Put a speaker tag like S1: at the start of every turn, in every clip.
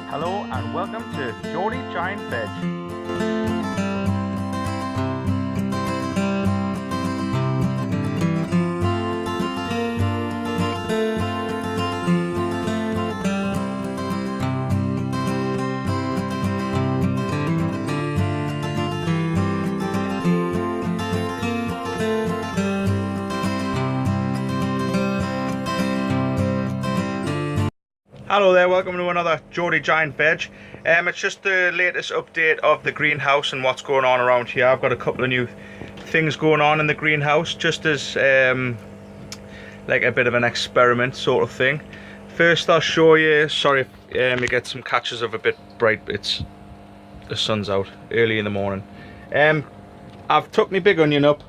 S1: Hello and welcome to Geordie Giant Veg. Hello there, welcome to another Geordie Giant Veg. It's just the latest update of the greenhouse and what's going on around here. I've got a couple of new things going on in the greenhouse, just as like a bit of an experiment sort of thing. First I'll show you, sorry if you get some catches of a bit bright, the sun's out early in the morning. I've took my big onion up.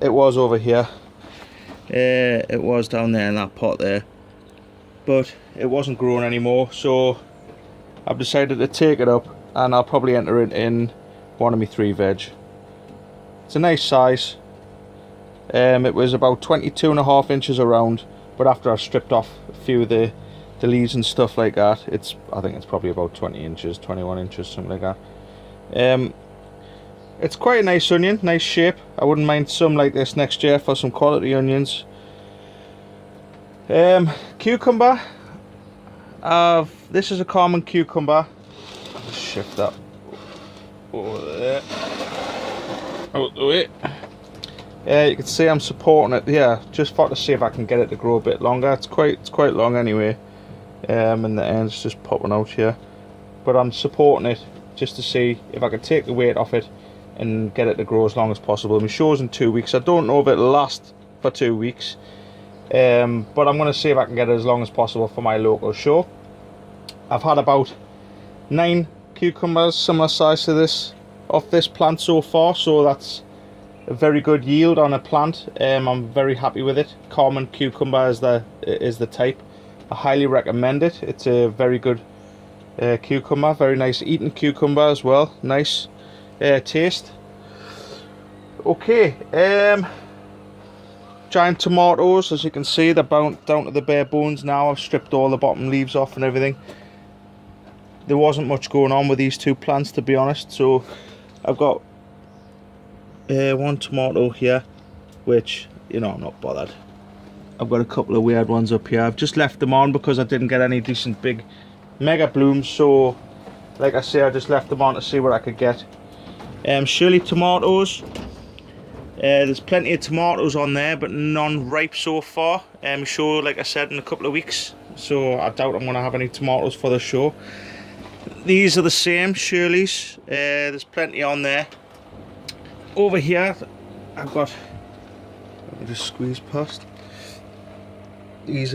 S1: It was over here. It was down there in that pot there, but it wasn't growing anymore, so I've decided to take it up and I'll probably enter it in one of my 3 veg. It's a nice size. It was about 22.5 inches around, but after I've stripped off a few of the leaves and stuff like that, I think it's probably about 20 inches, 21 inches, something like that. It's quite a nice onion, nice shape. I wouldn't mind some like this next year for some quality onions. Cucumber. This is a common cucumber. I'll just shift that over there. Out the way. You can see I'm supporting it here, just to see if I can get it to grow a bit longer. It's quite long anyway. And the end's just popping out here. But I'm supporting it just to see if I can take the weight off it and get it to grow as long as possible. My show's in 2 weeks. I don't know if it'll last for 2 weeks. But I'm going to see if I can get it as long as possible for my local show. I've had about 9 cucumbers similar size to this off this plant so far, so that's a very good yield on a plant. I'm very happy with it. Common cucumber is the type. I highly recommend it. It's a very good cucumber, very nice eating cucumber as well. Nice taste. Okay. Giant tomatoes, as you can see, they're down to the bare bones now. I've stripped all the bottom leaves off and everything. There wasn't much going on with these 2 plants, to be honest, so I've got 1 tomato here, which, you know, I'm not bothered. I've got a couple of weird ones up here. I've just left them on because I didn't get any decent big mega blooms, so like I say, I just left them on to see what I could get. Shirley tomatoes. There's plenty of tomatoes on there, but none ripe so far. Show, like I said, in a couple of weeks, so I doubt I'm going to have any tomatoes for the show. These are the same Shirleys. There's plenty on there. Over here, I've got, let me just squeeze past. These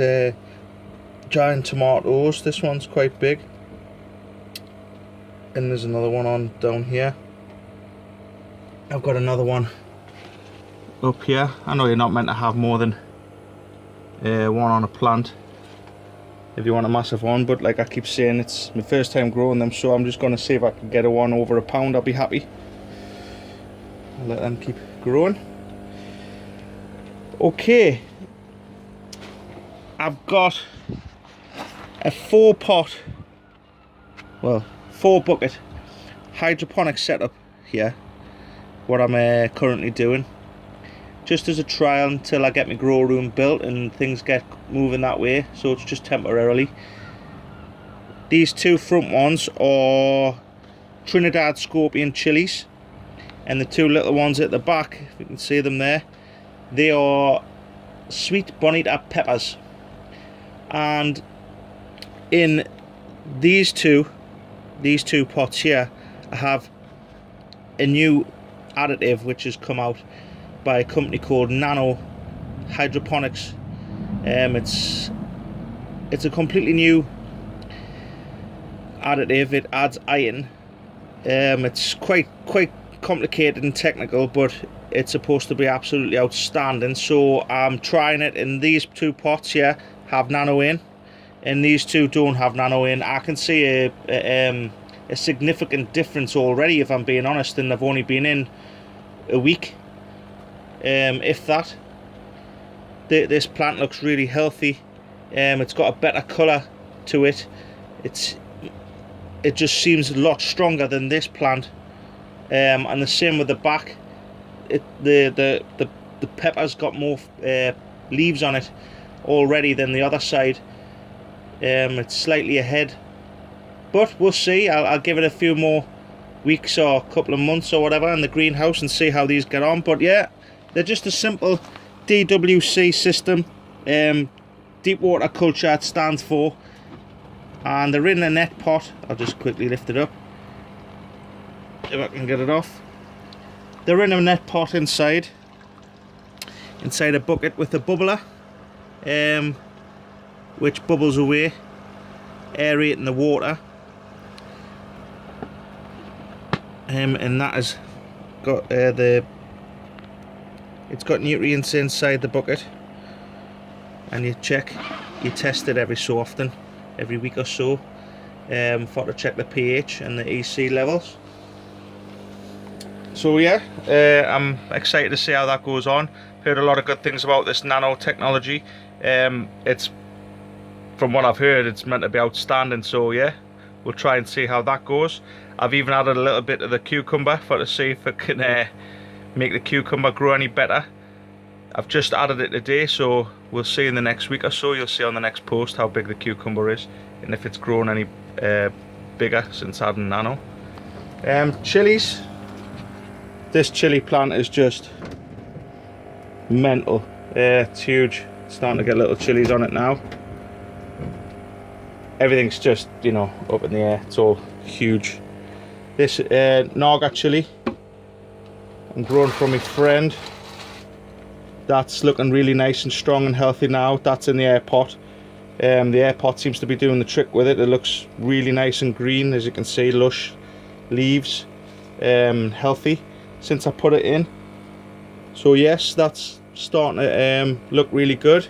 S1: giant tomatoes. This one's quite big, and there's another one on down here. I've got another one up here. I know you're not meant to have more than one on a plant if you want a massive one, but like I keep saying, it's my first time growing them, so I'm just going to see if I can get a one over £1. I'll be happy. I'll let them keep growing. Okay, I've got a 4 bucket hydroponic setup here, what I'm currently doing, just as a trial until I get my grow room built and things get moving that way, so it's just temporarily. These 2 front ones are Trinidad Scorpion chilies, and the 2 little ones at the back, if you can see them there, they are sweet bonita peppers. And in these two pots here, I have a new additive which has come out by a company called Nano Hydroponics. It's a completely new additive. It adds iron. It's quite complicated and technical, but it's supposed to be absolutely outstanding. So I'm trying it in these 2 pots here. Have nano in, and these 2 don't have nano in. I can see a significant difference already, if I'm being honest, and they've only been in a week. If that. This plant looks really healthy. It's got a better colour to it. It's it just seems a lot stronger than this plant. And the same with the back. The pepper's got more leaves on it already than the other side. It's slightly ahead, but we'll see. I'll give it a few more weeks or a couple of months or whatever in the greenhouse and see how these get on. But yeah, they're just a simple DWC system. Deep water culture it stands for, and they're in a net pot. I'll just quickly lift it up if I can get it off. They're in a net pot inside a bucket with a bubbler, which bubbles away, aerating the water. And that has got it's got nutrients inside the bucket, and you test it every so often, every week or so, to check the pH and the EC levels. So yeah, I'm excited to see how that goes on. Heard a lot of good things about this nanotechnology. It's, from what I've heard, it's meant to be outstanding. So yeah, we'll try and see how that goes. I've even added a little bit of the cucumber to see if it can make the cucumber grow any better. I've just added it today, so we'll see in the next week or so. You'll see on the next post how big the cucumber is and if it's grown any bigger since adding nano. Chilies. This chili plant is just mental. It's huge. It's starting to get little chilies on it now. Everything's just, you know, up in the air. It's all huge. This Naga chili, I'm growing from my friend. That's looking really nice and strong and healthy now. That's in the air pot. The air pot seems to be doing the trick with it. It looks really nice and green, as you can see, lush leaves, healthy since I put it in. So yes, that's starting to look really good.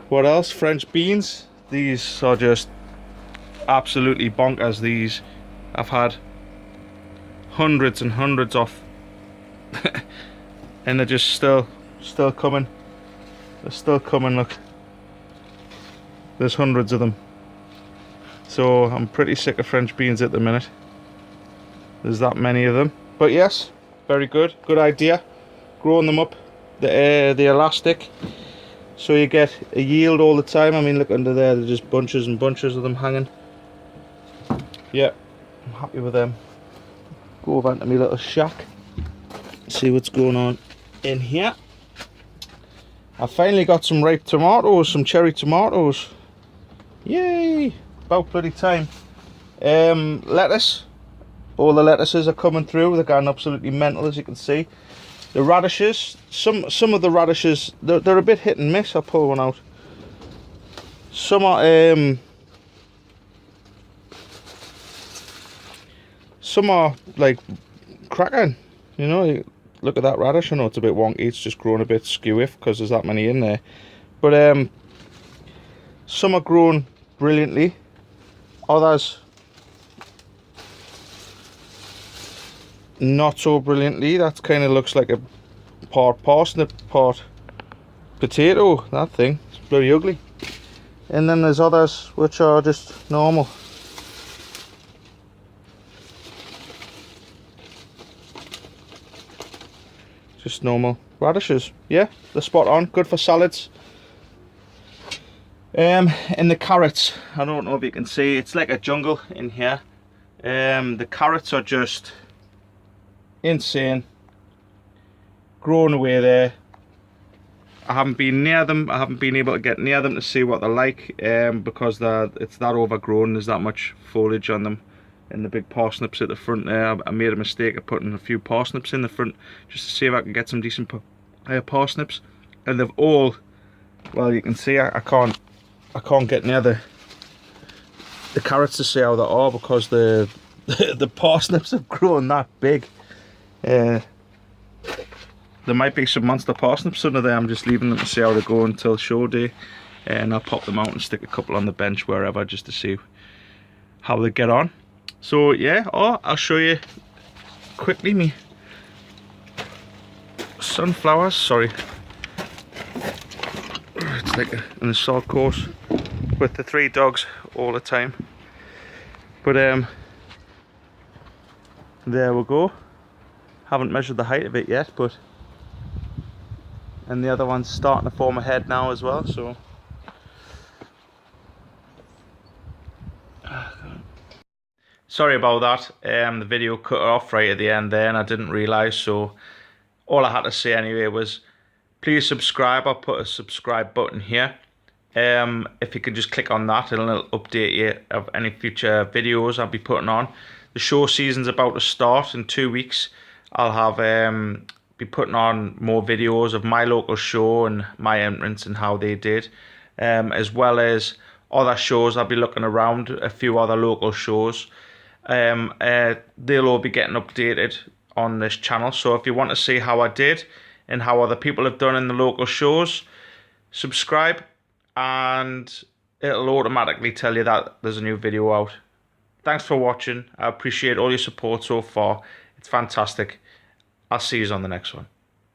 S1: What else? French beans. These are just absolutely bonkers. These I've had hundreds and hundreds of and they're just still coming. They're still coming. Look, there's hundreds of them. So I'm pretty sick of French beans at the minute. There's that many of them. But yes, very good idea, growing them up the elastic, so you get a yield all the time. I mean, look under there, there's just bunches and bunches of them hanging. Yeah, I'm happy with them. Go over into my little shack, see what's going on in here. I finally got some ripe tomatoes, some cherry tomatoes. Yay, about bloody time. Lettuce, all the lettuces are coming through. They're going absolutely mental, as you can see. The radishes, some of the radishes, they're a bit hit and miss. I'll pull one out. Some are like cracking, you know. Look at that radish. I know it's a bit wonky, it's just growing a bit skew-iff because there's that many in there, but some are growing brilliantly, others not so brilliantly. That kind of looks like a part parsnip, part potato. That thing, it's bloody ugly. And then there's others which are just normal. Just normal radishes. Yeah, they're spot on, good for salads. And the carrots, I don't know if you can see, it's like a jungle in here. The carrots are just insane, growing away there. I haven't been near them. I haven't been able to get near them to see what they're like, because it's that overgrown. There's that much foliage on them. And the big parsnips at the front there, I made a mistake of putting a few parsnips in the front just to see if I can get some decent parsnips. And they've all, well, you can see I can't get near the carrots to see how they are, because the parsnips have grown that big. There might be some monster parsnips under there. I'm just leaving them to see how they go until show day, and I'll pop them out and stick a couple on the bench wherever just to see how they get on. So yeah, I'll show you quickly me sunflowers. Sorry, it's like an assault course with the 3 dogs all the time. But there we go. Haven't measured the height of it yet, but and the other one's starting to form a head now as well, so sorry about that. The video cut off right at the end there and I didn't realise, so all I had to say anyway was please subscribe. I'll put a subscribe button here. If you could just click on that, it'll update you of any future videos I'll be putting on. The show season's about to start in 2 weeks. I'll have be putting on more videos of my local show and my entrance and how they did, as well as other shows. I'll be looking around a few other local shows. They'll all be getting updated on this channel, so if you want to see how I did and how other people have done in the local shows, subscribe and it'll automatically tell you that there's a new video out. Thanks for watching. I appreciate all your support so far. It's fantastic. I'll see you on the next one.